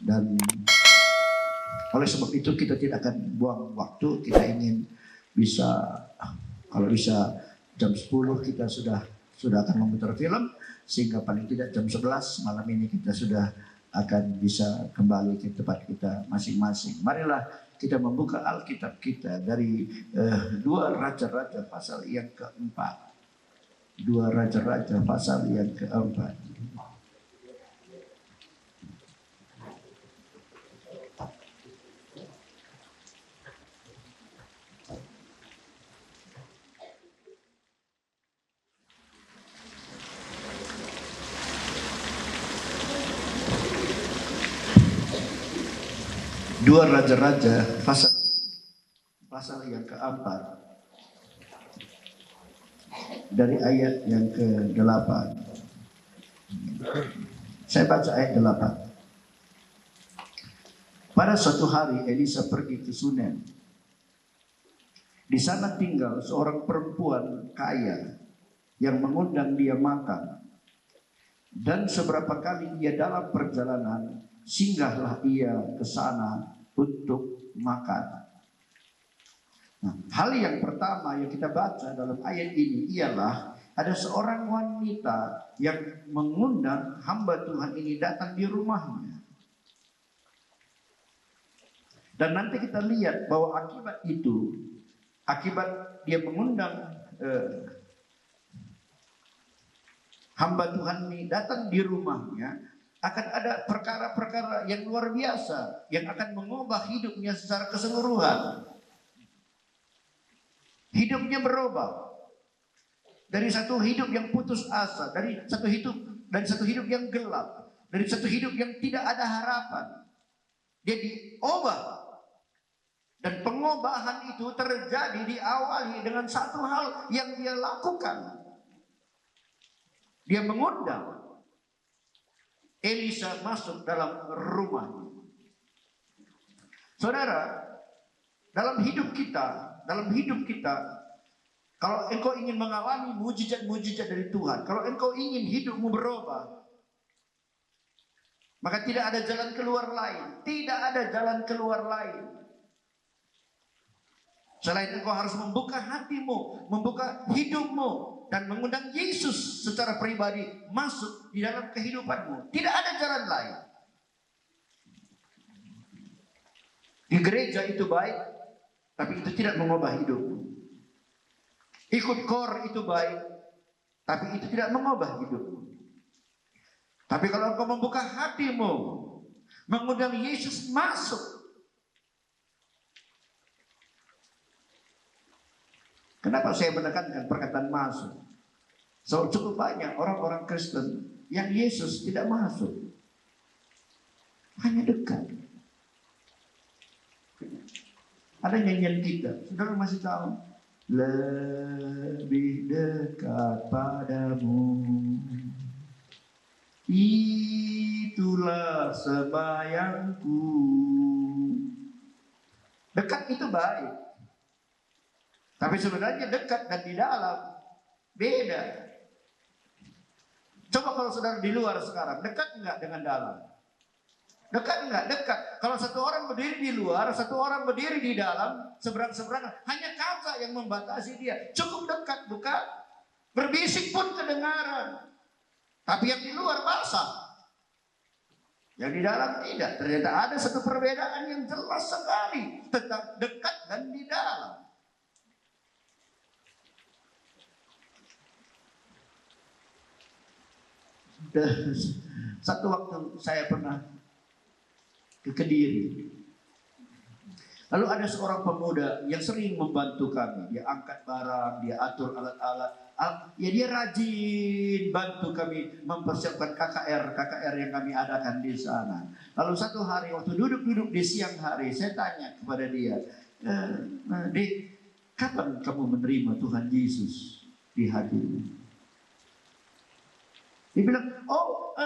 Dan oleh sebab itu kita tidak akan buang waktu. Kita ingin bisa, kalau bisa jam 10 kita sudah akan memutar film, sehingga paling tidak jam 11 malam ini kita sudah akan bisa kembali ke tempat kita masing-masing. Marilah kita membuka Alkitab kita dari 2 Raja-Raja pasal yang keempat. 2 Raja-Raja pasal yang keempat. Dua Raja-Raja pasal yang keempat dari ayat yang ke-8. Saya baca ayat 8. Pada suatu hari Elisa pergi ke Sunem. Di sana tinggal seorang perempuan kaya yang mengundang dia makan. Dan seberapa kali ia dalam perjalanan, singgahlah ia ke sana untuk makan. Nah, hal yang pertama yang kita baca dalam ayat ini ialah ada seorang wanita yang mengundang hamba Tuhan ini datang di rumahnya. Dan nanti kita lihat bahwa akibat dia mengundang hamba Tuhan ini datang di rumahnya, akan ada perkara-perkara yang luar biasa yang akan mengubah hidupnya secara keseluruhan. Hidupnya berubah dari satu hidup yang putus asa, dari satu hidup yang gelap, dari satu hidup yang tidak ada harapan. Dia diubah, dan pengubahan itu terjadi diawali dengan satu hal yang dia lakukan. Dia mengundang Elisa masuk dalam rumah. Saudara, dalam hidup kita, kalau engkau ingin mengalami mujizat-mujizat dari Tuhan, kalau engkau ingin hidupmu berubah, maka tidak ada jalan keluar lain. Tidak ada jalan keluar lain. Selain engkau harus membuka hatimu, membuka hidupmu, dan mengundang Yesus secara pribadi masuk di dalam kehidupanmu. Tidak ada jalan lain. Di gereja itu baik, tapi itu tidak mengubah hidupmu. Ikut KOR itu baik, tapi itu tidak mengubah hidupmu. Tapi kalau engkau membuka hatimu, mengundang Yesus masuk, kenapa saya menekankan perkataan masuk? So, cukup banyak orang-orang Kristen yang Yesus tidak masuk, hanya dekat. Ada nyanyian kita, saudara masih tahu? Lebih dekat padamu, itulah sembahyangku. Dekat itu baik, tapi sebenarnya dekat dan di dalam beda. Coba kalau saudara di luar sekarang, dekat enggak dengan dalam? Dekat enggak? Dekat. Kalau satu orang berdiri di luar, satu orang berdiri di dalam, seberang-seberang, hanya kaca yang membatasi dia. Cukup dekat, bukan? Berbisik pun kedengaran. Tapi yang di luar basah, yang di dalam tidak. Ternyata ada satu perbedaan yang jelas sekali tentang dekat dan di dalam. Satu waktu saya pernah ke Kediri. Lalu ada seorang pemuda yang sering membantu kami. Dia angkat barang, dia atur alat-alat. Ya dia rajin bantu kami mempersiapkan KKR yang kami adakan di sana. Lalu satu hari waktu duduk-duduk di siang hari, saya tanya kepada dia, Dek, kapan kamu menerima Tuhan Yesus di hatimu? Dia bilang,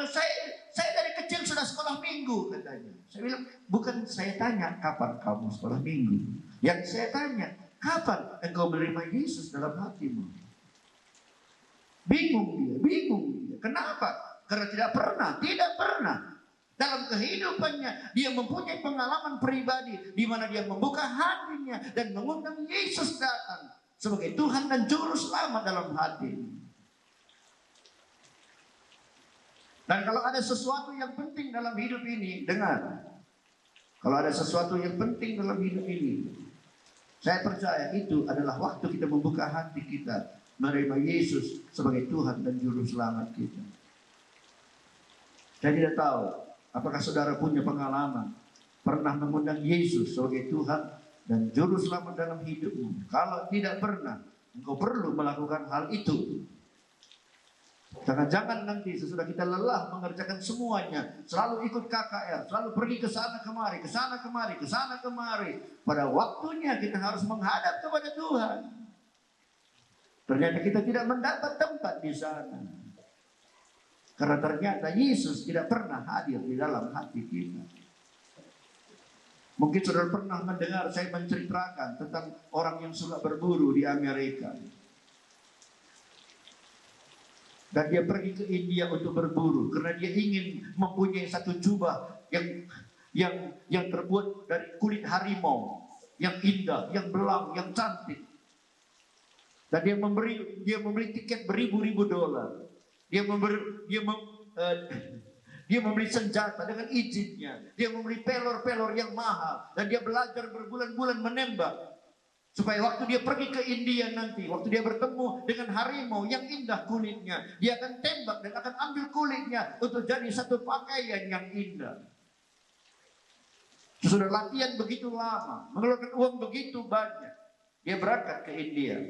saya dari kecil sudah sekolah minggu, katanya. Saya bilang, bukan saya tanya kapan kamu sekolah minggu. Yang saya tanya, kapan engkau menerima Yesus dalam hatimu? Bingung dia. Kenapa? Karena tidak pernah. Dalam kehidupannya dia mempunyai pengalaman pribadi di mana dia membuka hatinya dan mengundang Yesus datang sebagai Tuhan dan Juru Selamat dalam hati. Dan kalau ada sesuatu yang penting dalam hidup ini, dengar. Kalau ada sesuatu yang penting dalam hidup ini, saya percaya itu adalah waktu kita membuka hati kita menerima Yesus sebagai Tuhan dan Juru Selamat kita. Saya tidak tahu apakah saudara punya pengalaman pernah mengundang Yesus sebagai Tuhan dan Juru Selamat dalam hidupmu. Kalau tidak pernah, engkau perlu melakukan hal itu. Jangan-jangan nanti sesudah kita lelah mengerjakan semuanya, selalu ikut KKR, selalu pergi ke sana kemari, ke sana kemari, ke sana kemari. Pada waktunya kita harus menghadap kepada Tuhan. Ternyata kita tidak mendapat tempat di sana. Karena ternyata Yesus tidak pernah hadir di dalam hati kita. Mungkin saudara pernah mendengar saya menceritakan tentang orang yang suka berburu di Amerika. Dan dia pergi ke India untuk berburu karena dia ingin mempunyai satu jubah yang terbuat dari kulit harimau, yang indah, yang belang, yang cantik. Dan dia membeli tiket beribu-ribu dolar. Dia membeli senjata dengan izinnya. Dia membeli pelor-pelor yang mahal. Dan dia belajar berbulan-bulan menembak. Supaya waktu dia pergi ke India nanti, waktu dia bertemu dengan harimau yang indah kulitnya, dia akan tembak dan akan ambil kulitnya untuk jadi satu pakaian yang indah. Sudah latihan begitu lama, mengeluarkan uang begitu banyak. Dia berangkat ke India.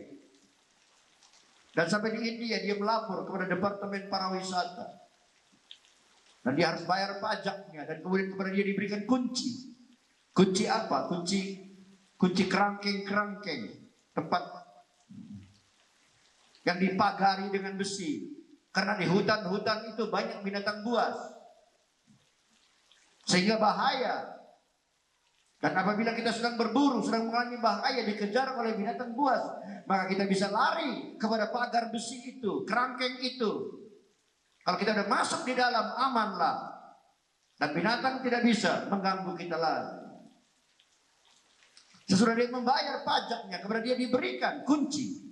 Dan sampai di India dia melapor kepada Departemen Pariwisata. Dan dia harus bayar pajaknya. Dan kemudian kepada dia diberikan kunci. Kunci apa? Kunci kerangkeng-kerangkeng. Tempat yang dipagari dengan besi. Karena di hutan-hutan itu banyak binatang buas. Sehingga bahaya. Dan apabila kita sedang berburu, sedang mengalami bahaya, dikejar oleh binatang buas, maka kita bisa lari kepada pagar besi itu, kerangkeng itu. Kalau kita sudah masuk di dalam, amanlah. Dan binatang tidak bisa mengganggu kita lagi. Sesudah dia membayar pajaknya, kepada dia diberikan kunci.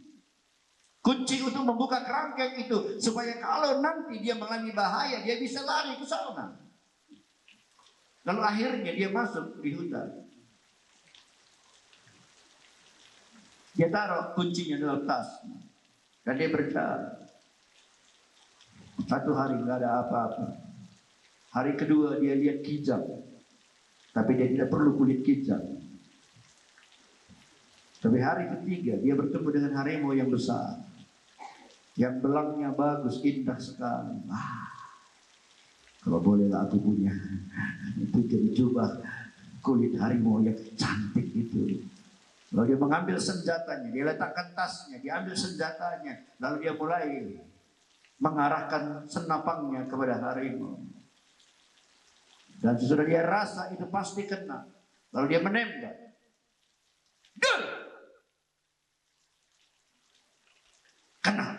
Kunci untuk membuka kerangkeng itu, supaya kalau nanti dia mengalami bahaya, dia bisa lari ke sana. Lalu akhirnya dia masuk di hutan. Dia taruh kuncinya dalam tas. Dan dia berjalan. Satu hari nggak ada apa-apa. Hari kedua dia lihat kijang. Tapi dia tidak perlu kulit kijang. Tapi hari ketiga dia bertemu dengan harimau yang besar. Yang belangnya bagus, indah sekali. Kalau bolehlah aku punya. Itu jadi jubah kulit harimau yang cantik itu. Lalu dia mengambil senjatanya, dia letakkan tasnya, dia ambil senjatanya. Lalu dia mulai mengarahkan senapangnya kepada harimau. Dan sesudah dia rasa itu pasti kena. Lalu dia menembak. Dul! Kena.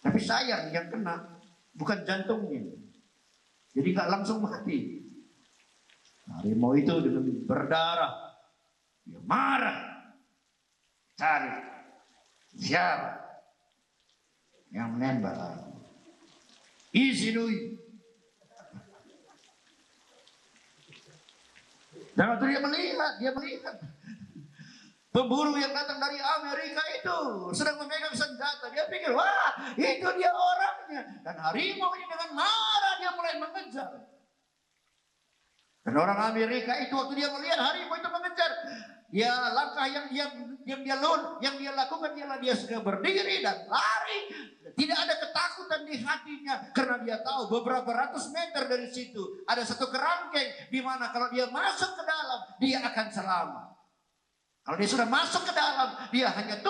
Tapi sayang yang kena bukan jantungnya. Jadi nggak langsung mati. Harimau itu dengan berdarah. Dia marah. Cari siapa yang menembak. Isi duit. Dan waktu dia melihat pemburu yang datang dari Amerika itu sedang memegang senjata. Dia pikir, wah itu dia orangnya. Dan harimau ini dengan marah dia mulai mengejar. Dan orang Amerika itu waktu dia melihat harimau itu mengejar, ya langkah yang dia lakukan ialah dia segera berdiri dan lari. Tidak ada ketakutan di hatinya karena dia tahu beberapa ratus meter dari situ ada satu kerangkeng di mana kalau dia masuk ke dalam dia akan selamat. Kalau dia sudah masuk ke dalam, dia hanya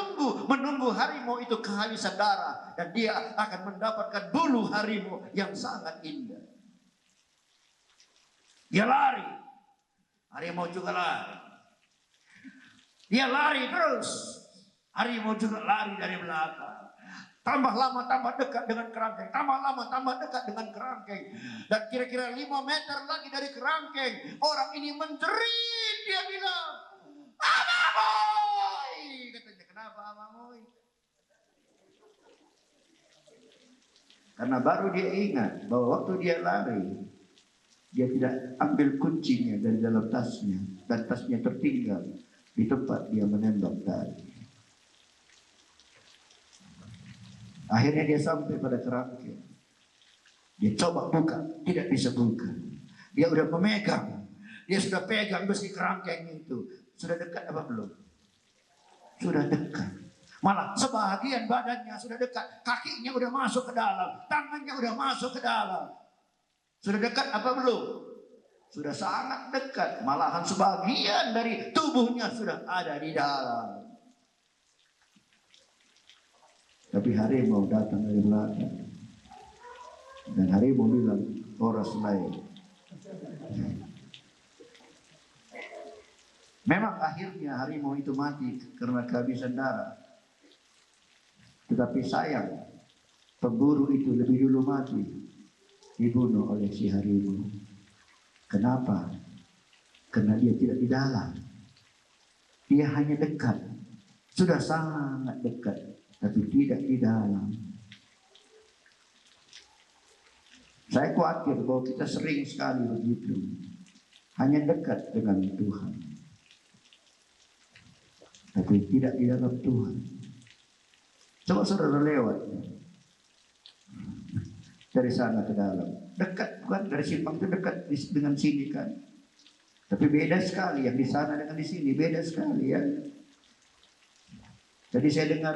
menunggu harimau itu kehabisan darah dan dia akan mendapatkan bulu harimau yang sangat indah. Dia lari. Harimau juga lari. Dia lari terus. Harimau juga lari dari belakang. Tambah lama tambah dekat dengan kerangkeng. Tambah lama tambah dekat dengan kerangkeng. Dan kira-kira 5 meter lagi dari kerangkeng, orang ini menjerit. Dia bilang, Amamoy! Katanya, kenapa Amamoy? Karena baru dia ingat bahwa waktu dia lari, dia tidak ambil kuncinya dari dalam tasnya. Dan tasnya tertinggal di tempat dia menembak tadi. Akhirnya dia sampai pada kerangkeng. Dia coba buka, tidak bisa buka. Dia udah memegang. Dia sudah pegang besi kerangkeng itu. Sudah dekat apa belum? Sudah dekat. Malah sebagian badannya sudah dekat. Kakinya udah masuk ke dalam. Tangannya udah masuk ke dalam. Sudah dekat apa belum? Sudah sangat dekat. Malahan sebagian dari tubuhnya sudah ada di dalam. Tapi harimau datang dari belakang. Dan harimau bilang, Horas lain. Memang akhirnya harimau itu mati karena kehabisan darah. Tetapi sayang, pemburu itu lebih dulu mati. Dibunuh oleh si harimau. Kenapa? Karena dia tidak di dalam. Dia hanya dekat. Sudah sangat dekat. Tapi tidak di dalam. Saya khawatir bahwa kita sering sekali begitu. Hanya dekat dengan Tuhan. Tapi tidak di dalam Tuhan. Coba saudara lewat. Dari sana ke dalam. Dekat bukan? Dari simpang itu dekat dengan sini kan. Tapi beda sekali. Yang di sana dengan di sini. Beda sekali ya. Jadi saya dengar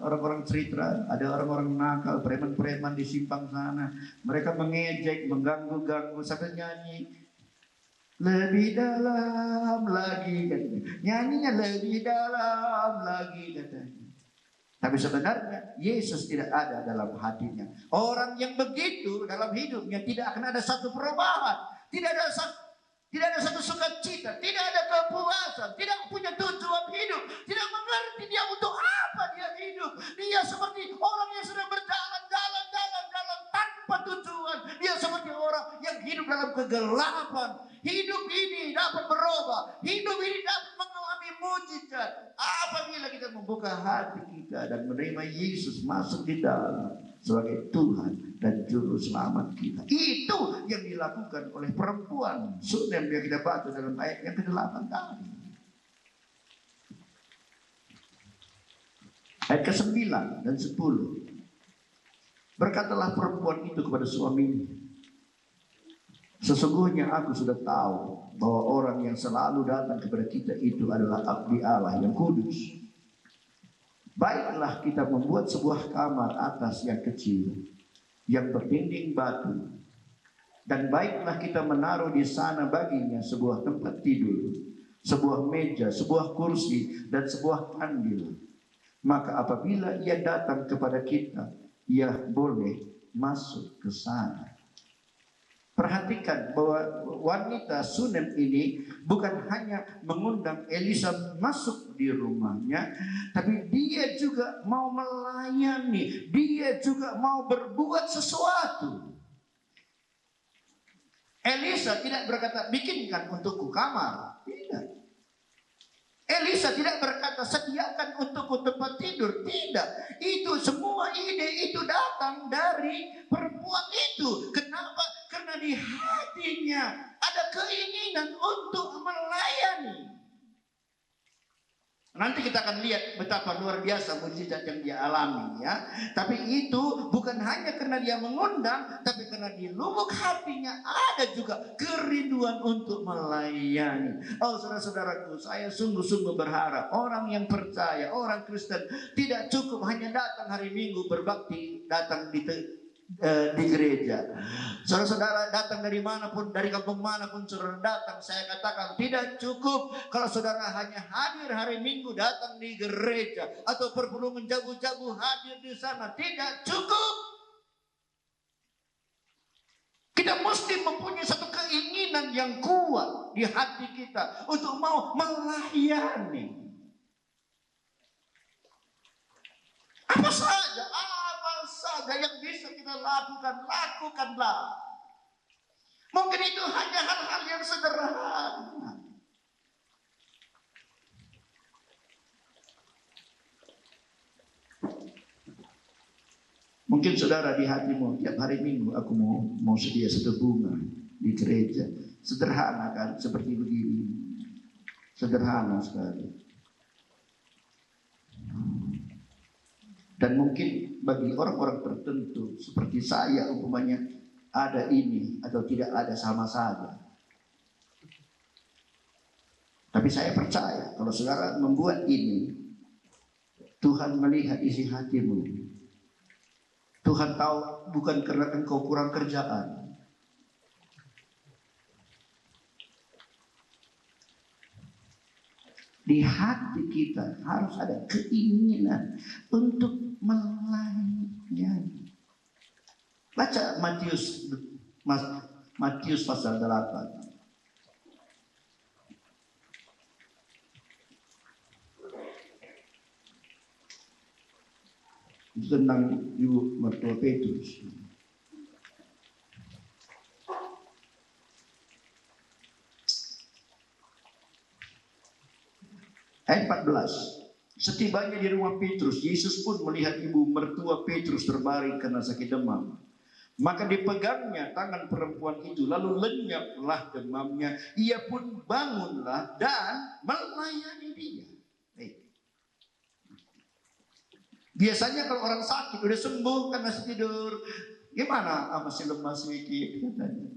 orang-orang cerita, ada orang-orang nakal, preman-preman di simpang sana. Mereka mengejek, mengganggu-ganggu sambil nyanyi. Lebih dalam lagi katanya. Nyanyinya lebih dalam lagi katanya. Tapi sebenarnya Yesus tidak ada dalam hatinya. Orang yang begitu dalam hidupnya tidak akan ada satu perubahan. Tidak ada satu sukacita, tidak ada kepuasan, tidak punya tujuan hidup, tidak mengerti dia untuk apa dia hidup. Dia seperti orang yang sedang berjalan-jalan tanpa tujuan. Dia seperti orang yang hidup dalam kegelapan. Hidup ini dapat berubah, hidup ini dapat mengalami mujizat apabila kita membuka hati kita dan menerima Yesus masuk di dalam sebagai Tuhan dan Juru Selamat kita. Itu yang dilakukan oleh perempuan Sunem yang kita baca dalam ayat yang ke-8 tadi. Ayat ke-9 dan 10. Berkatalah perempuan itu kepada suaminya, sesungguhnya aku sudah tahu bahwa orang yang selalu datang kepada kita itu adalah abdi Allah yang kudus. Baiklah kita membuat sebuah kamar atas yang kecil, yang berdinding batu. Dan baiklah kita menaruh di sana baginya sebuah tempat tidur, sebuah meja, sebuah kursi, dan sebuah kandil. Maka apabila ia datang kepada kita, ia boleh masuk ke sana. Perhatikan bahwa wanita Sunem ini bukan hanya mengundang Elisa masuk di rumahnya, tapi dia juga mau melayani, dia juga mau berbuat sesuatu. Elisa tidak berkata, bikinkan untukku kamar. Tidak. Elisa tidak berkata, sediakan untukku tempat tidur. Tidak. Itu semua ide itu datang dari perempuan itu. Kenapa? Karena di hatinya ada keinginan untuk melayani. Nanti kita akan lihat betapa luar biasa mujizat yang dia alami ya. Tapi itu bukan hanya karena dia mengundang, tapi karena di lubuk hatinya ada juga kerinduan untuk melayani. Oh saudara-saudaraku, saya sungguh-sungguh berharap orang yang percaya, orang Kristen tidak cukup hanya datang hari Minggu berbakti, datang di gereja. Saudara-saudara datang dari manapun, dari kampung manapun saudara datang, saya katakan tidak cukup kalau saudara hanya hadir hari Minggu datang di gereja atau perlu menjagu-jagu hadir di sana. Tidak cukup. Kita mesti mempunyai satu keinginan yang kuat di hati kita untuk mau melayani. Apa saja apa saja yang bisa kita lakukan, lakukanlah. Mungkin itu hanya hal-hal yang sederhana. Mungkin saudara di hatimu, tiap hari Minggu aku mau sedia satu bunga di gereja. Sederhana kan, seperti begini. Sederhana sekali. Dan mungkin bagi orang-orang tertentu seperti saya umpamanya ada ini atau tidak ada sama saja. Tapi saya percaya kalau saudara membuat ini, Tuhan melihat isi hatimu. Tuhan tahu bukan karena engkau kurang kerjaan. Di hati kita harus ada keinginan untuk melayani. Baca Matius pasal 8. Itu tentang ibu mertua Petrus. Ayat 14. Setibanya di rumah Petrus, Yesus pun melihat ibu mertua Petrus terbaring karena sakit demam. Maka dipegangnya tangan perempuan itu, lalu lenyaplah demamnya. Ia pun bangunlah dan melayani dia. Biasanya kalau orang sakit udah sembuh kan masih tidur, gimana? Masih lemas sedikit.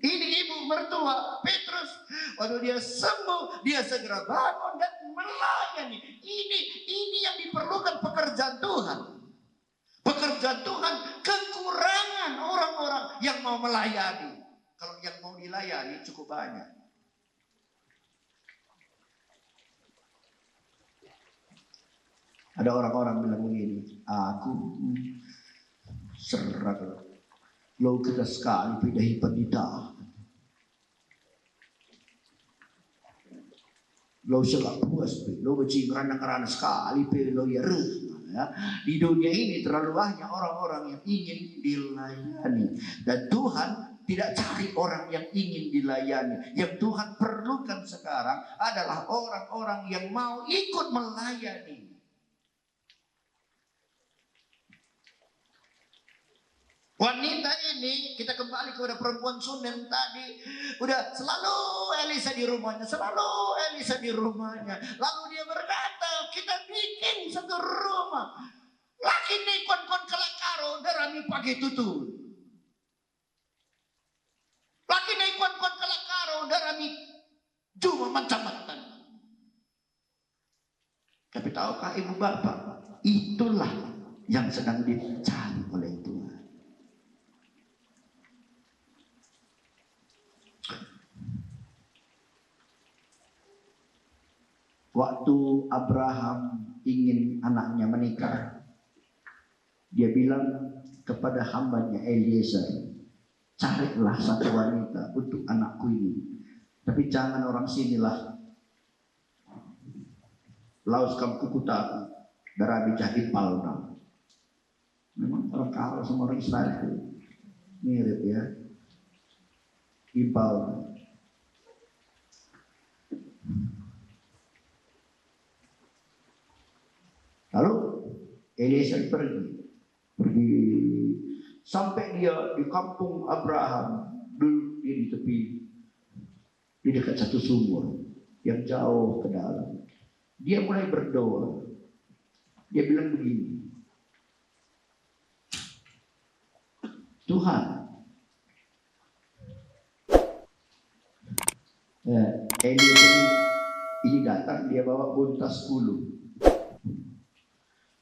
Ini ibu mertua Petrus, waktu dia sembuh, dia segera bangun dan melayani. Ini yang diperlukan pekerjaan Tuhan. Pekerjaan Tuhan, kekurangan orang-orang yang mau melayani. Kalau yang mau dilayani cukup banyak. Ada orang-orang bilang begini, aku serak lo kita sekali pidahi pendita. Lo segak puas, lo becing kerana sekali lo ya. Di dunia ini terlalu banyak orang-orang yang ingin dilayani. Dan Tuhan tidak cari orang yang ingin dilayani. Yang Tuhan perlukan sekarang adalah orang-orang yang mau ikut melayani. Wanita ini, kita kembali kepada perempuan Sunem tadi, udah selalu Elisa di rumahnya, Lalu dia berkata, kita bikin satu rumah. Laki ni kon kelakaro darami pagi tutu. Laki ni kon kelakaro darami cuma macam-macam. Tapi tahukah ibu bapak, itulah yang sedang dicari oleh Tuhan. Waktu Abraham ingin anaknya menikah, dia bilang kepada hambanya Eliezer, carilah satu wanita untuk anakku ini. Tapi jangan orang sinilah. Laos kam kukuta darabi jahit palna. Memang orang kalau sama orang Israel itu mirip ya. Ibal. Lalu Eliezer pergi sampai dia di kampung Abraham, dulu dia di tepi, di dekat satu sumur yang jauh ke dalam. Dia mulai berdoa. Dia bilang begini, Tuhan, Eliezer ini datang, dia bawa buntas 10.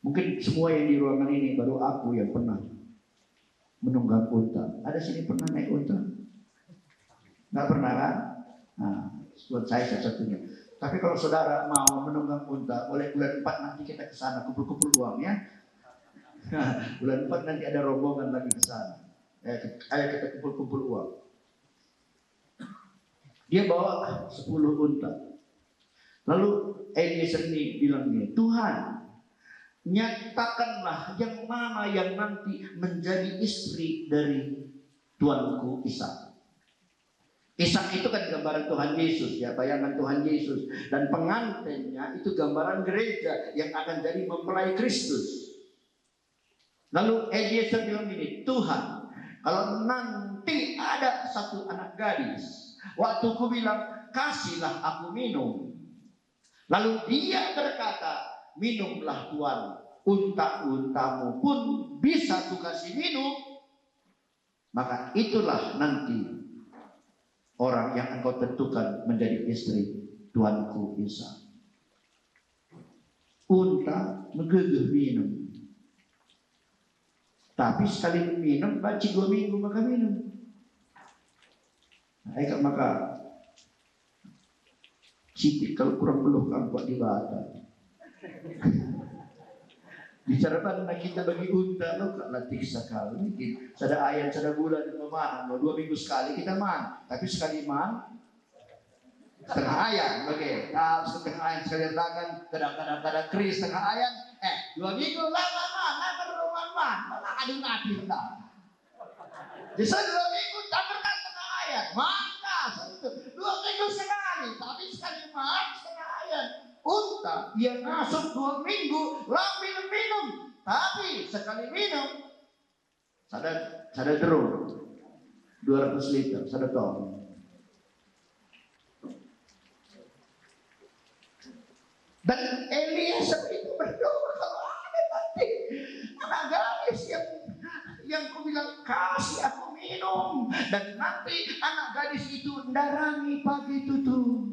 Mungkin semua yang di ruangan ini baru aku yang pernah menunggang unta. Ada sini pernah naik unta? Nggak pernah kan? Nah, buat saya satu-satunya. Tapi kalau saudara mau menunggang unta, boleh bulan 4 nanti kita ke sana kumpul-kumpul uang ya. Bulan 4 nanti ada rombongan lagi ke sana. Ayo kita kumpul-kumpul uang. Dia bawa 10 unta. Lalu Eliezer ini bilang gini, Tuhan, nyatakanlah yang mana yang nanti menjadi istri dari tuanku Ishak. Ishak itu kan gambaran Tuhan Yesus, ya, bayangan Tuhan Yesus, dan pengantinnya itu gambaran gereja yang akan jadi mempelai Kristus. Lalu Eliezer bilang gini, Tuhan, kalau nanti ada satu anak gadis, waktu ku bilang kasihlah aku minum, lalu dia berkata, minumlah Tuhan, unta-untamu pun bisa ku kasih minum, maka itulah nanti orang yang engkau tentukan menjadi istri tuanku Ishak. Unta menggegeh minum, tapi sekali minum, baci 2 minggu maka minum. Nah, maka Siti kalau kurang beluh kampak di bata. Bicara mana kita bagi unta lo kak latih sekali mungkin sada ayat sada bulan memang lo 2 minggu sekali kita man, tapi sekali man setengah ayat, oke. Nah, setengah ayat sekali tangan kadang-kadang keris setengah ayat 2 minggu lah rumah malah adu nabi lah. Jadi 2 minggu tak pernah setengah ayat maka 2 minggu sekali, tapi sekali man setengah ayat. Unta dia masuk 2 minggu lambil minum, tapi sekali minum sada drum 200 liter sada ton. Dan Eliezer itu berdoa kalau ada nanti anak gadis yang ku bilang kasih aku minum, dan nanti anak gadis itu darangi pagi tutup,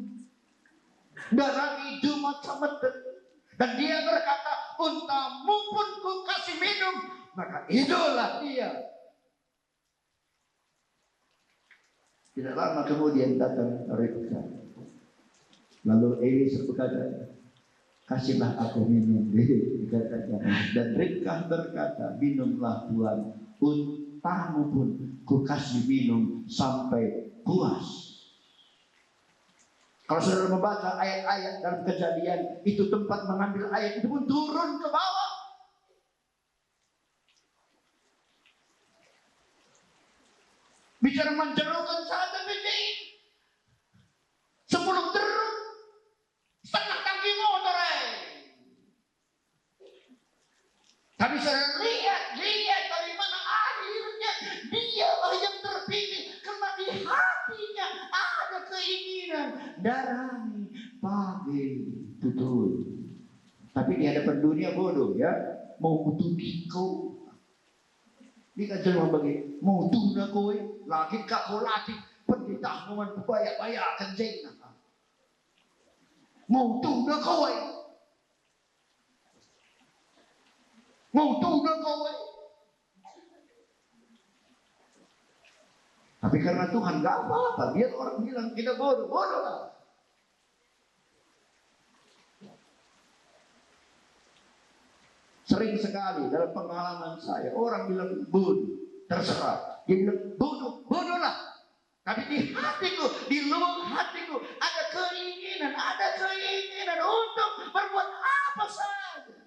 darangi Jumat Sabtu, dan dia berkata untamu pun ku kasih minum, maka itulah dia. Tidak lama kemudian datang Ribka, lalu Eliezer berkata kasihlah aku minum, dan Ribka berkata minumlah Tuhan, untamu pun ku kasih minum sampai puas. Kalau saudara membaca ayat-ayat dalam Kejadian, itu tempat mengambil ayat itu pun turun ke bawah. Bicara menjerukan saat biji 10 teruk setengah tangki motor. Tapi saya lihat bagaimana akhirnya dialah yang terpilih, karena di hatinya ada keinginan darangi pagi tutur. Tapi di hadapan dunia bodoh, ya, mau butuh diko. Ini kan cuma bagi mau tuna kowe lagi kak kau latih pendeta nuan bayar kenjeng. Mau tuna kowe, mau tuna kowe. Tapi karena Tuhan gak apa-apa, biar orang bilang kita bodoh lah. Sering sekali dalam pengalaman saya orang bilang bodoh, terserah. Dia bilang bodohlah. Tapi di hatiku, di lubuk hatiku ada keinginan untuk berbuat apa saja.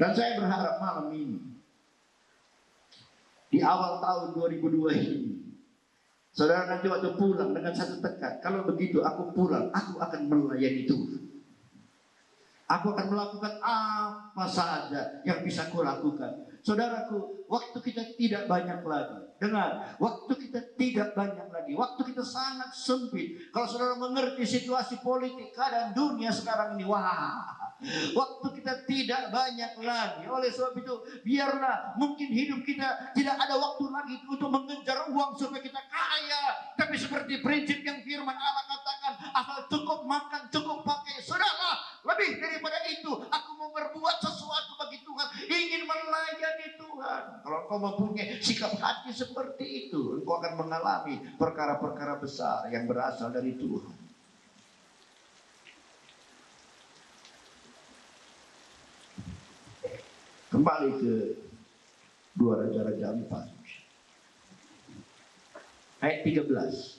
Dan saya berharap malam ini, di awal tahun 2002 ini, saudara nanti waktu pulang dengan satu tekad, kalau begitu aku pulang, aku akan melayani Tuhan. Aku akan melakukan apa saja yang bisa aku lakukan. Saudaraku, waktu kita tidak banyak lagi. Dengar, waktu kita tidak banyak lagi. Waktu kita sangat sempit. Kalau saudara mengerti situasi politik, keadaan dunia sekarang ini, wah, waktu kita tidak banyak lagi. Oleh sebab itu, biarlah mungkin hidup kita tidak ada waktu lagi untuk mengejar uang supaya kita kaya. Tapi seperti prinsip yang firman Allah katakan, asal cukup makan, cukup pakai, sudahlah. Lebih daripada itu, aku mau berbuat sesuatu bagi Tuhan, ingin melayani Tuhan. Kalau engkau mempunyai sikap hati seperti itu, engkau akan mengalami perkara-perkara besar yang berasal dari Tuhan. Kembali ke 2 Raja-Raja 4 ayat 13.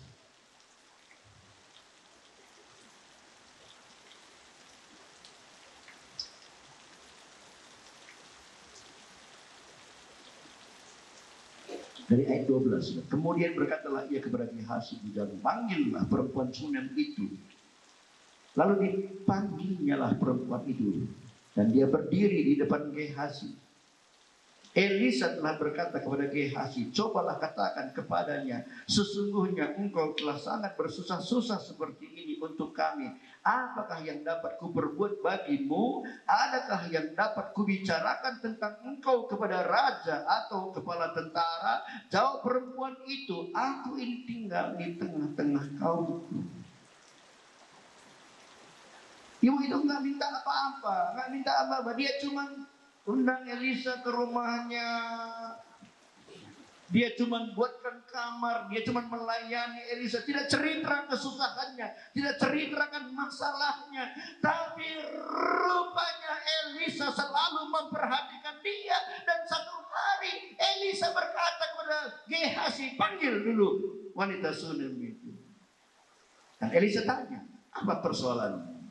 Dari ayat 12. Kemudian berkatalah ia kepada Gehazi, panggillah perempuan Sunem itu. Lalu dipanggilnya lah perempuan itu, dan dia berdiri di depan Gehazi. Elisa telah berkata kepada Gehazi, cobalah katakan kepadanya, sesungguhnya engkau telah sangat bersusah-susah seperti ini untuk kami. Apakah yang dapat kuperbuat bagimu? Adakah yang dapat kubicarakan tentang engkau kepada raja atau kepala tentara? Jawab perempuan itu, aku ini tinggal di tengah-tengah kaumku. Ibu itu nggak minta apa-apa, nggak minta apa-apa. Dia cuma undang Elisa ke rumahnya. Dia cuma buatkan kamar, dia cuma melayani Elisa, tidak cerita kesusahannya, tidak ceritakan masalahnya, tapi rupanya Elisa selalu memperhatikan dia. Dan satu hari Elisa berkata kepada Gehazi, panggil dulu wanita Sunem itu. Dan Elisa tanya, apa persoalannya?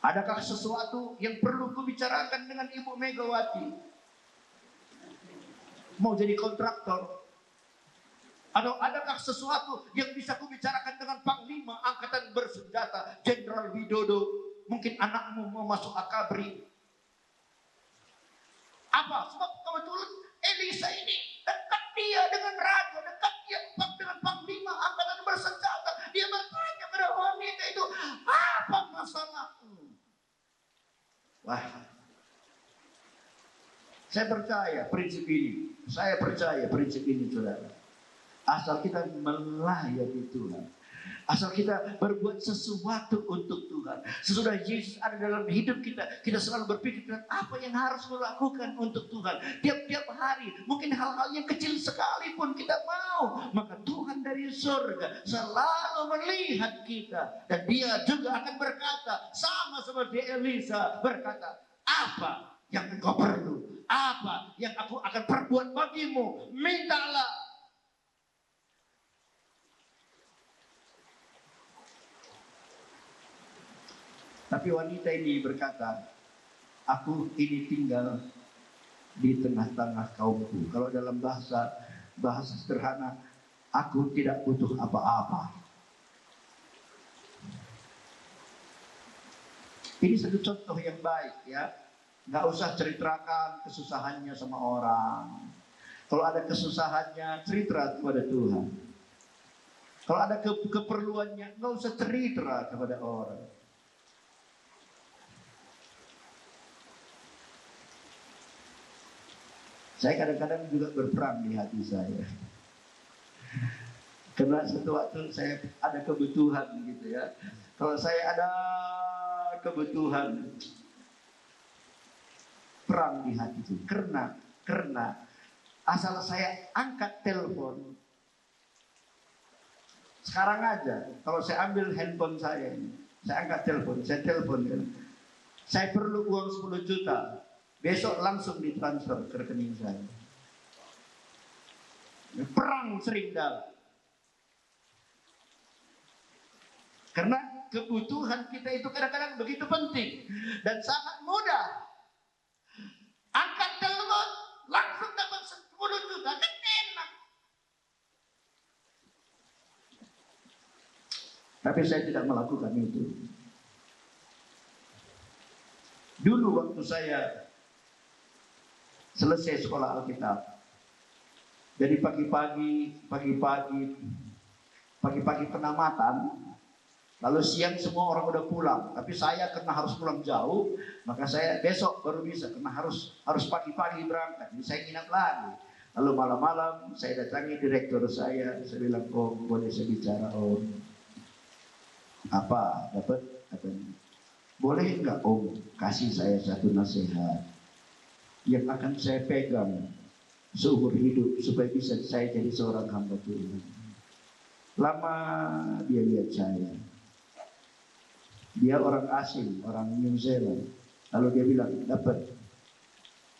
Adakah sesuatu yang perlu kubicarakan dengan Ibu Megawati? Mau jadi kontraktor? Atau adakah sesuatu yang bisa kubicarakan dengan Panglima Angkatan Bersenjata Jenderal Widodo? Mungkin anakmu mau masuk akabri. Apa? Sebab kebetulan Elisa ini dekat dia dengan raja, dekat dia dengan Panglima Angkatan Bersenjata. Dia bertanya pada wanita itu, apa masalahmu? Wah, saya percaya prinsip ini. Saya percaya prinsip ini, saudara. Asal kita melayani Tuhan, asal kita berbuat sesuatu untuk Tuhan. Sesudah Yesus ada dalam hidup kita, kita selalu berpikir apa yang harus melakukan untuk Tuhan. Tiap-tiap hari, mungkin hal-hal yang kecil sekalipun kita mau, maka Tuhan dari surga selalu melihat kita. Dan dia juga akan berkata, sama seperti Elisa berkata, apa yang engkau perlu? Apa yang aku akan perbuat bagimu? Mintalah. Tapi wanita ini berkata, aku ini tinggal di tengah-tengah kaumku. Kalau dalam bahasa sederhana, aku tidak butuh apa-apa. Ini satu contoh yang baik, ya. Nggak usah ceritakan kesusahannya sama orang. Kalau ada kesusahannya, cerita kepada Tuhan. Kalau ada keperluannya, nggak usah cerita kepada orang. Saya kadang-kadang juga berperang di hati saya. Karena satu waktu saya ada kebutuhan gitu ya. Kalau saya ada kebutuhan, perang di hati itu. Karena asal saya angkat telepon, sekarang aja, kalau saya ambil handphone saya ini, saya angkat telepon, saya telepon, saya perlu uang 10 juta. Besok langsung ditransfer ke rekening saya. Perang sering dalam. Karena kebutuhan kita itu kadang-kadang begitu penting dan sangat mudah. Angkat telepon, langsung dapat 10 juta, kan enak. Tapi saya tidak melakukan itu. Dulu waktu saya selesai sekolah Alkitab, jadi pagi-pagi penamatan, lalu siang semua orang udah pulang, tapi saya karena harus pulang jauh, maka saya besok baru bisa, karena harus pagi-pagi berangkat, jadi saya nginap lagi. Lalu malam-malam saya datangi direktur saya bilang, Om, boleh saya bicara, Om? Apa? Dapat? Katanya, boleh enggak Om kasih saya satu nasihat yang akan saya pegang seumur hidup supaya bisa saya jadi seorang hamba Tuhan. Lama dia lihat saya. Dia orang asing, orang New Zealand. Lalu dia bilang, dapat,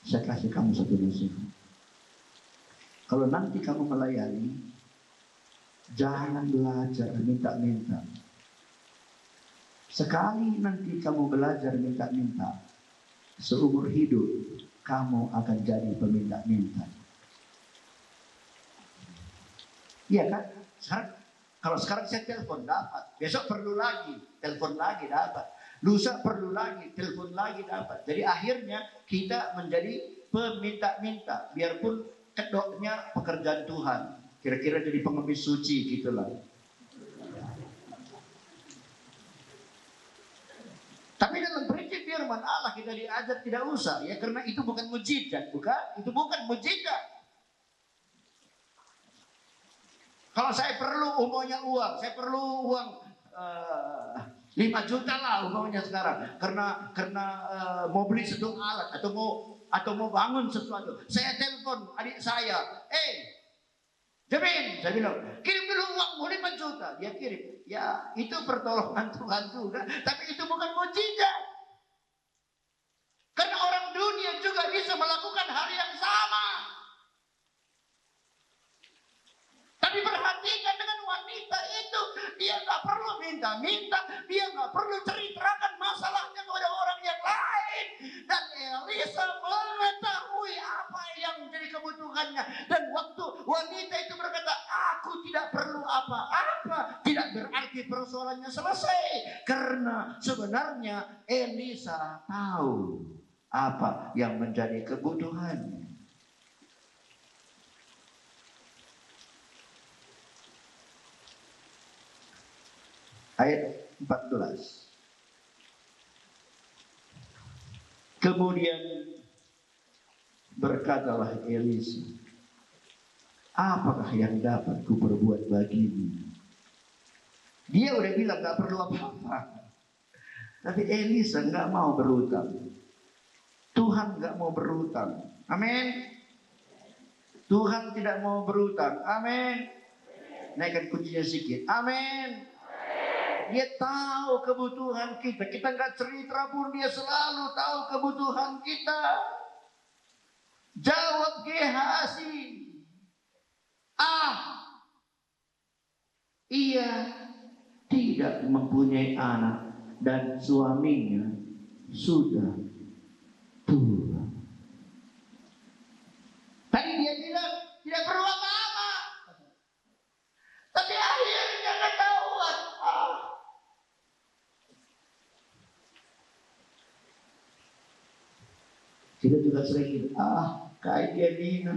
saya kasih kamu satu nasihat. Kalau nanti kamu melayani, jangan belajar minta-minta. Sekali nanti kamu belajar minta-minta, seumur hidup kamu akan jadi peminta-minta. Iya kan? Kalau sekarang saya telepon dapat, besok perlu lagi, telepon lagi dapat, lusa perlu lagi, telepon lagi dapat. Jadi akhirnya kita menjadi peminta-minta, biarpun kedoknya pekerjaan Tuhan. Kira-kira jadi pengemis suci gitulah. Tapi dalam prinsip firman Allah kita diajar tidak usah ya, karena itu bukan mujizat, itu bukan mujizat. Kalau saya perlu umumnya uang, saya perlu uang 5 juta lah umumnya sekarang, karena mau beli satu alat atau mau bangun sesuatu. Saya telepon adik saya, Jamin, saya bilang, kirim dulu uang 5 juta. Dia kirim. Ya, itu pertolongan Tuhan juga. Tapi itu bukan mujizat. Karena orang dunia juga bisa melakukan hal yang sama. Tapi perhatikan dengan wanita itu, dia nggak perlu minta-minta, dia nggak perlu ceritakan masalahnya kepada orang yang lain. Dan Elisa mengetahui apa yang menjadi kebutuhannya. Dan waktu wanita itu berkata, aku tidak perlu apa-apa, tidak berarti persoalannya selesai. Karena sebenarnya Elisa tahu apa yang menjadi kebutuhannya. Ayat 14. Kemudian berkatalah Elisa, apakah yang dapat kuperbuat bagimu? Dia udah bilang gak perlu apa-apa. Tapi Elisa gak mau berutang. Tuhan gak mau berutang. Amin. Tuhan tidak mau berutang. Amin. Naikkan kuncinya sedikit. Amin. Dia tahu kebutuhan kita. Kita nggak cerita pun dia selalu tahu kebutuhan kita. Jawab Gehazi. Ia tidak mempunyai anak dan suaminya sudah tua. Tadi dia bilang tidak perlu apa-apa. Tapi akhirnya ketahuan. Kita juga sering kayak dia Nina.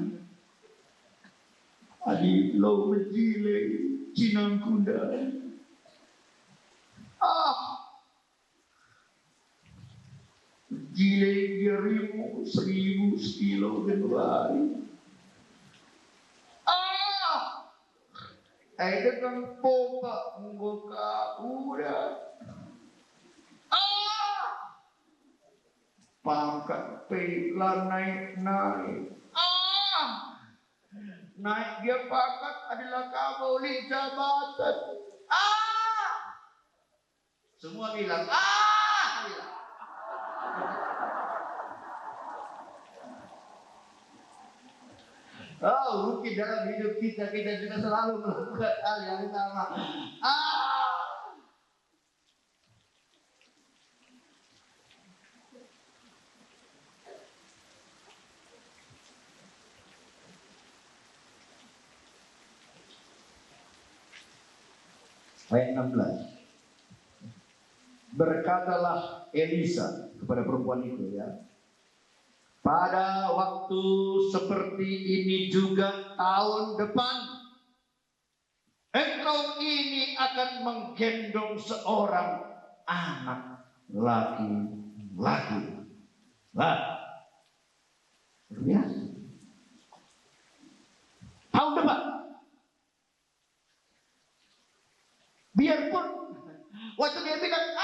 Adi lo menjile cinang kuda. Jile dia 1.000 kilo genwari. Itu kan pompa membuka udah. Pangkat pelan naik. Naik dia pangkat adalah kaboli jabatan. Semua bilang mungkin dalam hidup kita juga selalu melakukan hal yang sama. Ayat 16. Berkatalah Elisa kepada perempuan itu ya. Pada waktu seperti ini juga tahun depan, engkau ini akan menggendong seorang anak laki-laki. Biasa. Tahun depan. Biarpun waktu dia bilang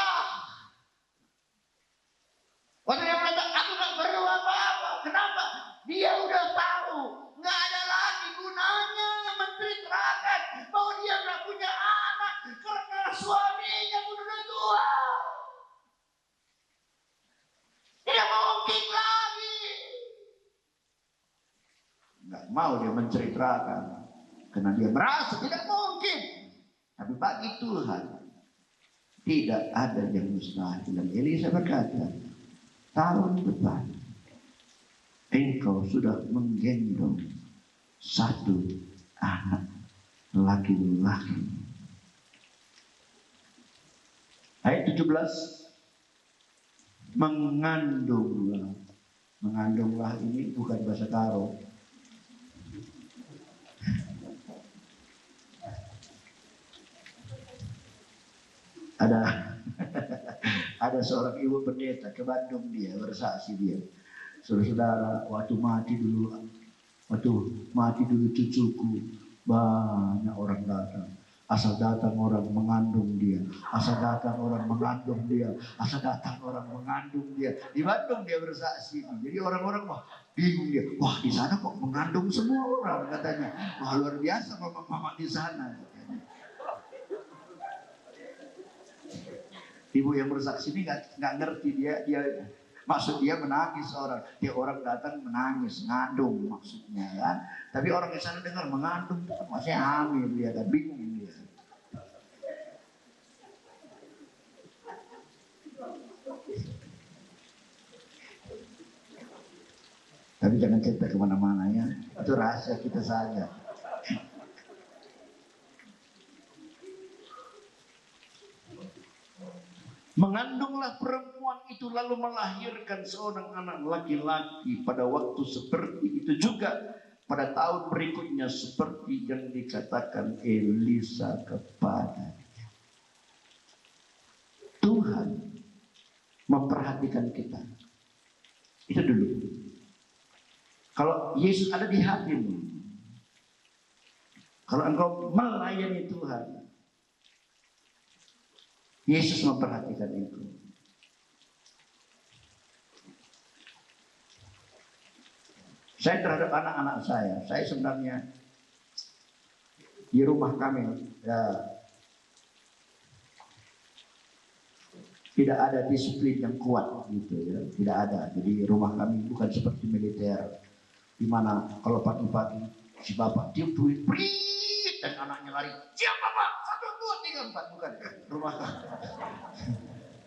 waktu dia bilang aku gak perlu apa-apa. Kenapa? Dia udah tahu gak ada lagi gunanya menceritakan bahwa dia gak punya anak karena suaminya udah tua. Tidak mungkin lagi. Gak mau dia menceritakan karena dia merasa tidak mungkin. Tapi bagi Tuhan tidak ada yang mustahil. Dan Elisa berkata, tahun depan engkau sudah menggendong satu anak laki-laki. Ayat 17, mengandunglah. Mengandunglah ini bukan bahasa Karo. Ada seorang ibu pendeta ke Bandung, dia bersaksi, dia, saudara-saudara, waktu mati dulu cucuku, banyak orang datang. Asal datang orang mengandung dia, asal datang orang mengandung dia, asal datang orang mengandung dia. Di Bandung dia bersaksi. Jadi orang-orang wah bingung dia. Wah, di sana kok mengandung semua orang, katanya. Wah, luar biasa mama-mama di sana. Ibu yang bersaksi ini nggak ngerti, dia maksud dia menangis orang. Dia orang datang menangis, ngandung maksudnya kan. Tapi orang di sana dengar mengandung itu kan masih hamil, dia kan bingung dia. Tapi jangan cerita kemana-mana ya, itu rahasia kita saja. Mengandunglah perempuan itu lalu melahirkan seorang anak laki-laki. Pada waktu seperti itu juga pada tahun berikutnya, seperti yang dikatakan Elisa kepadanya. Tuhan memperhatikan kita. Itu dulu. Kalau Yesus ada di hatimu, kalau engkau melayani Tuhan, Yesus memperhatikan itu. Saya terhadap anak-anak saya sebenarnya di rumah kami ya, tidak ada disiplin yang kuat gitu ya, tidak ada. Jadi rumah kami bukan seperti militer, di mana kalau pagi-pagi si bapak tiup duit, prit, dan anaknya lari, siapa pak? 1, 2, 3, 4, bukan.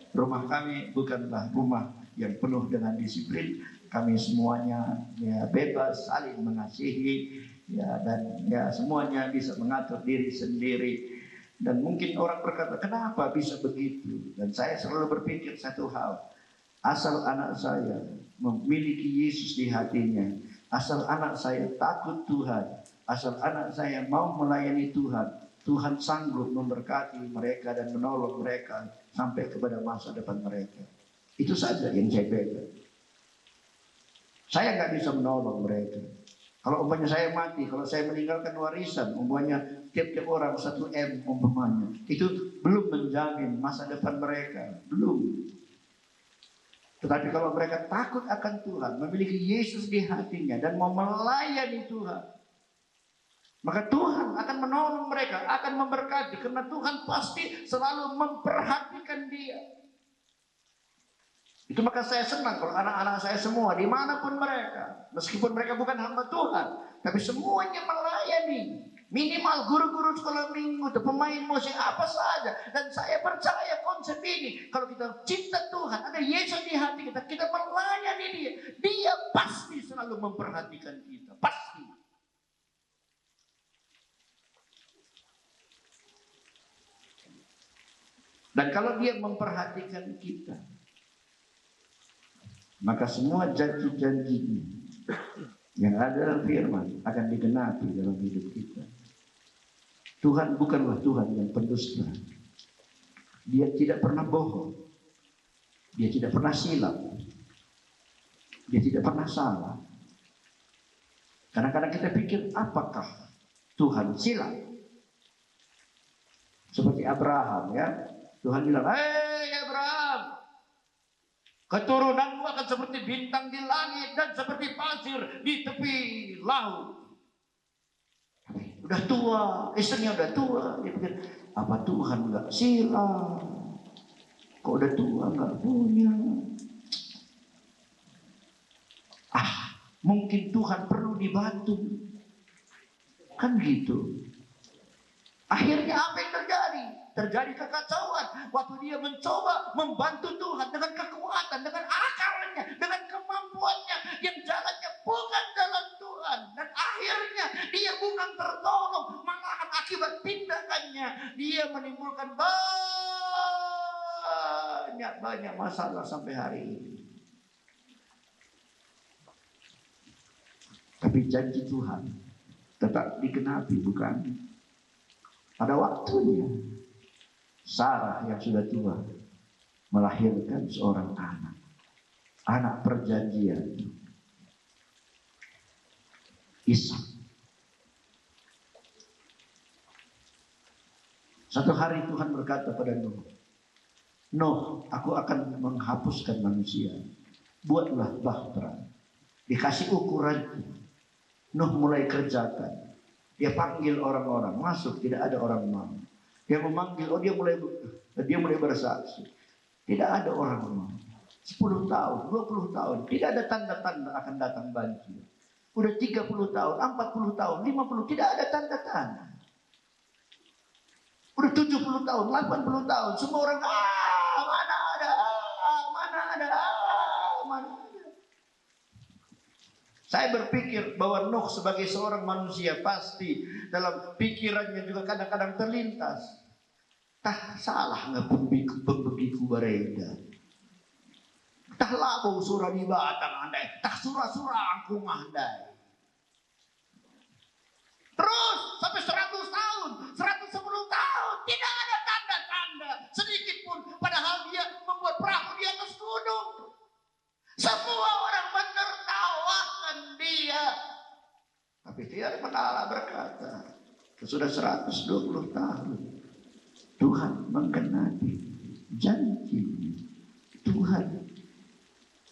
Rumah kami bukanlah rumah yang penuh dengan disiplin. Kami semuanya ya bebas, saling mengasihi ya, dan ya semuanya bisa mengatur diri sendiri. Dan mungkin orang berkata, kenapa bisa begitu? Dan saya selalu berpikir satu hal, asal anak saya memiliki Yesus di hatinya, asal anak saya takut Tuhan, asal anak saya mau melayani Tuhan, Tuhan sanggup memberkati mereka dan menolong mereka sampai kepada masa depan mereka. Itu saja yang saya pegang. Saya nggak bisa menolong mereka. Kalau umpamanya saya mati, kalau saya meninggalkan warisan, umpamanya tiap-tiap orang 1 M umpamanya, itu belum menjamin masa depan mereka, belum. Tetapi kalau mereka takut akan Tuhan, memiliki Yesus di hatinya dan mau melayani Tuhan, maka Tuhan akan menolong mereka, akan memberkati, karena Tuhan pasti selalu memperhatikan dia. Itu maka saya senang kalau anak-anak saya semua, dimanapun mereka, meskipun mereka bukan hamba Tuhan, tapi semuanya melayani. Minimal guru-guru sekolah minggu, pemain musik, apa saja. Dan saya percaya konsep ini, kalau kita cinta Tuhan, ada Yesus di hati kita, kita melayani dia, dia pasti selalu memperhatikan kita, pasti. Dan kalau dia memperhatikan kita, maka semua janji-janji yang ada dalam firman akan digenapi dalam hidup kita. Tuhan bukanlah Tuhan yang pendusta. Dia tidak pernah bohong. Dia tidak pernah silap. Dia tidak pernah salah. Kadang-kadang kita pikir, apakah Tuhan silap? Seperti Abraham ya. Tuhan bilang, hei Abraham, keturunanmu akan seperti bintang di langit dan seperti pasir di tepi laut. Udah tua, istrinya udah tua. Dia pikir, apa Tuhan nggak silap? Kok udah tua nggak punya? Mungkin Tuhan perlu dibantu. Kan gitu. Akhirnya apa yang terjadi? Terjadi kekacauan waktu dia mencoba membantu Tuhan dengan kekuatan, dengan akalnya, dengan kemampuannya yang jalannya bukan jalan Tuhan, dan akhirnya dia bukan tertolong, malahan akibat dia menimbulkan banyak masalah sampai hari ini. Tapi janji Tuhan tetap digenapi, bukan? Pada waktunya Sarah yang sudah tua melahirkan seorang anak perjanjian, Ishak. Satu hari Tuhan berkata pada Nuh, Nuh, aku akan menghapuskan manusia. Buatlah bahtera. Dikasih ukuran. Nuh mulai kerjakan. Dia panggil orang-orang, masuk, tidak ada orang mau. Dia memanggil, dia mulai bersaksi. Tidak ada orang mau. 10 tahun, 20 tahun, tidak ada tanda-tanda akan datang banjir. Udah 30 tahun, 40 tahun, 50, tidak ada tanda-tanda. Udah 70 tahun, 80 tahun, semua orang, mana ada. Saya berpikir bahwa Nuh sebagai seorang manusia pasti dalam pikirannya juga kadang-kadang terlintas. Tah salah nggak pembegitu bereda. Tah labau surah di batang andai. Tah surah-surah angkung andai. Terus sampai 100 tahun, 110 tahun. Tidak ada tanda-tanda sedikit pun. Padahal dia membuat perahu di atas gunung. Semua orang menertawakan dia. Tapi dia Allah berkata, sudah 120 tahun. Tuhan menggenapi janji. Tuhan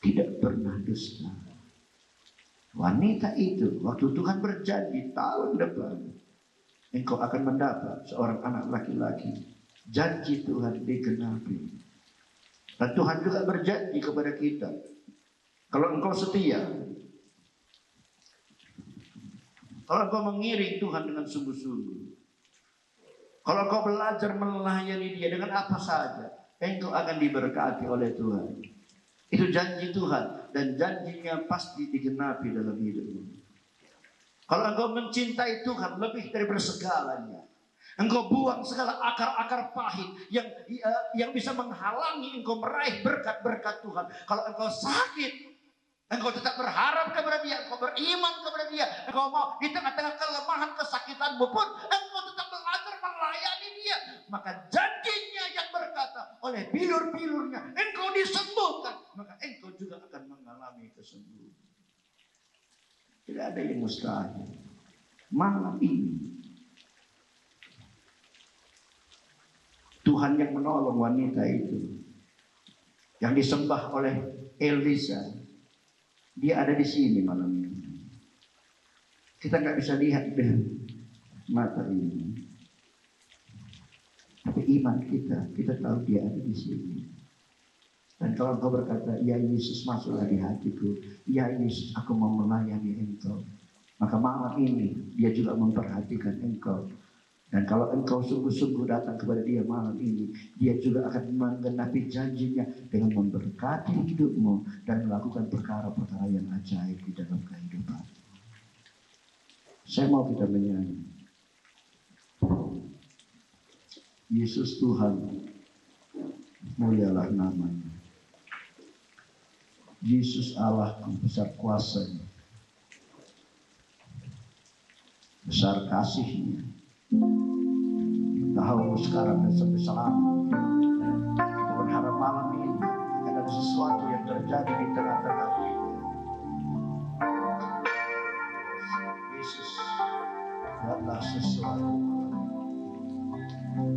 tidak pernah dusta. Wanita itu, waktu Tuhan berjanji tahun depan, engkau akan mendapat seorang anak laki-laki. Janji Tuhan digenapi. Dan Tuhan juga berjanji kepada kita, kalau engkau setia, kalau engkau mengiring Tuhan dengan sungguh-sungguh, kalau engkau belajar melayani dia dengan apa saja, engkau akan diberkati oleh Tuhan. Itu janji Tuhan, dan janjinya pasti digenapi dalam hidupmu. Kalau engkau mencintai Tuhan lebih dari bersegalanya, engkau buang segala akar-akar pahit yang bisa menghalangi engkau meraih berkat-berkat Tuhan. Kalau engkau sakit, engkau tetap berharap kepada dia, engkau beriman kepada dia, engkau mau di tengah-tengah kelemahan kesakitanmu pun engkau tetap belajar melayani dia. Maka janjinya yang berkata, oleh bilur-bilurnya engkau disembuhkan, maka engkau juga akan mengalami kesembuhan. Tidak ada yang mustahil. Malam ini Tuhan yang menolong wanita itu yang disembah oleh Elisa. Dia ada di sini malam ini. Kita nggak bisa lihat dengan mata ini, tapi iman kita tahu dia ada di sini. Dan kalau engkau berkata, ya Yesus masuklah di hatiku, ya Yesus aku mau melayani engkau, maka malam ini dia juga memperhatikan engkau. Dan kalau engkau sungguh-sungguh datang kepada dia malam ini, dia juga akan menggenapi janjinya dengan memberkati hidupmu dan melakukan perkara-perkara yang ajaib di dalam kehidupan. Saya mau kita menyanyi. Yesus Tuhan, mulialah namanya. Yesus Allahku, besar kuasanya, besar kasihnya, tahu sekarang dan sampai selama. Kita berharap malam ini ada sesuatu yang terjadi di tengah-tengah kita. Yesus, buatlah sesuatu.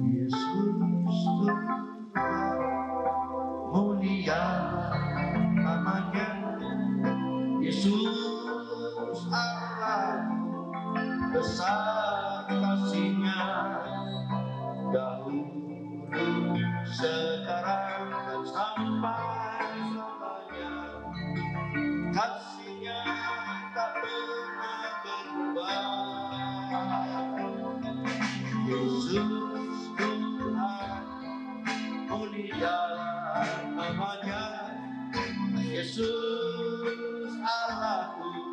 Yesus Tuhan, mulia namanya. Yesus Allah, besar kasihnya, dahulu, sekarang, dan sampai selamanya. Kasihnya tak pernah berubah. Yesus Tuhan, mulia namanya. Yesus Allahku,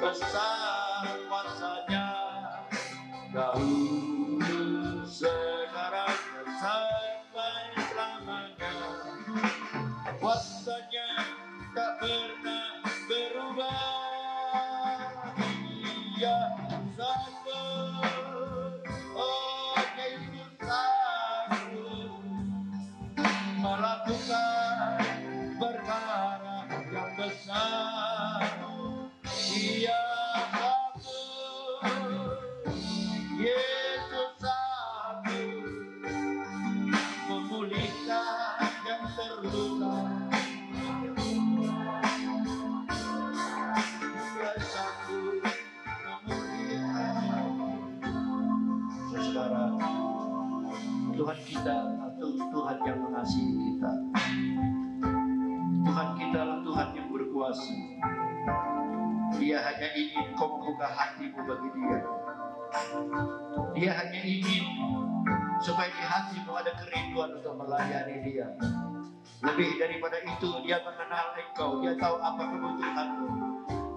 besar kuasanya, dahulu, sekarang, pernah berubah. Dia sama, oh Yesus sanggup melakukan perkara yang besar. Dia sanggup, Yesus sanggup memulihkan yang terluka. Dia sanggup memulihkan. Saudara, Tuhan kita atau Tuhan yang mengasihi kita. Tuhan kita adalah Tuhan yang berkuasa. Dia hanya ingin kau membuka hatimu bagi Dia. Dia hanya ingin supaya di hatimu ada kerinduan untuk melayani Dia. Lebih daripada itu, Dia mengenal engkau. Dia tahu apa kebutuhanmu.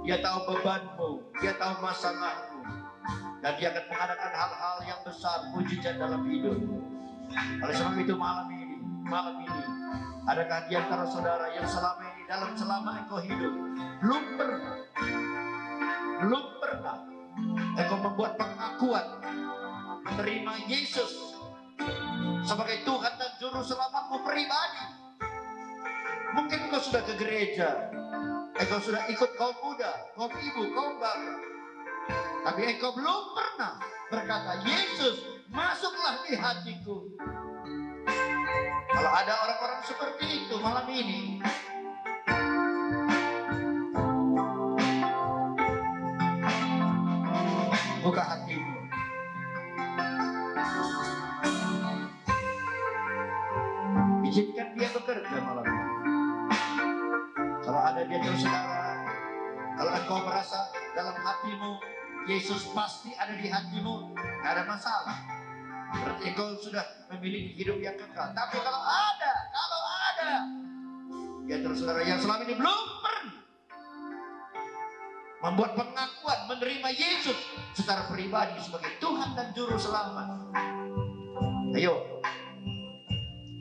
Dia tahu bebanmu. Dia tahu masalahmu. Dan Dia akan mengadakan hal-hal yang besar, mujizat dalam hidupmu. Oleh sebab itu malam ini, adakah di antara saudara yang selama ini selama engkau hidup belum pernah engkau membuat pengakuan menerima Yesus sebagai Tuhan dan Juru Selamatmu pribadi? Mungkin engkau sudah ke gereja, engkau sudah ikut kaum muda, kaum ibu, kaum bapak, tapi engkau belum pernah berkata, Yesus, masuklah di hatiku. Kalau ada orang-orang seperti itu malam ini, buka hatimu. Izinkan Dia bekerja malam ini. Kalau ada di antara saudara, kalau engkau merasa dalam hatimu Yesus pasti ada di hatimu, tidak ada masalah. Berarti engkau sudah memiliki hidup yang kekal. Tapi kalau ada di antara saudara yang selama ini belum pernah membuat pengakuan menerima Yesus secara pribadi sebagai Tuhan dan Juru Selamat, ayo,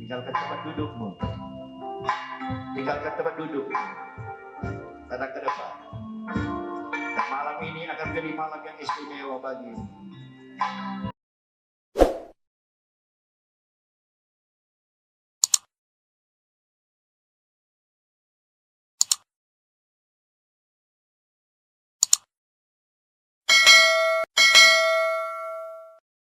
tinggalkan tempat dudukmu. Tinggalkan tempat duduk, datang ke depan. Dan malam ini akan menjadi malam yang istimewa bagimu.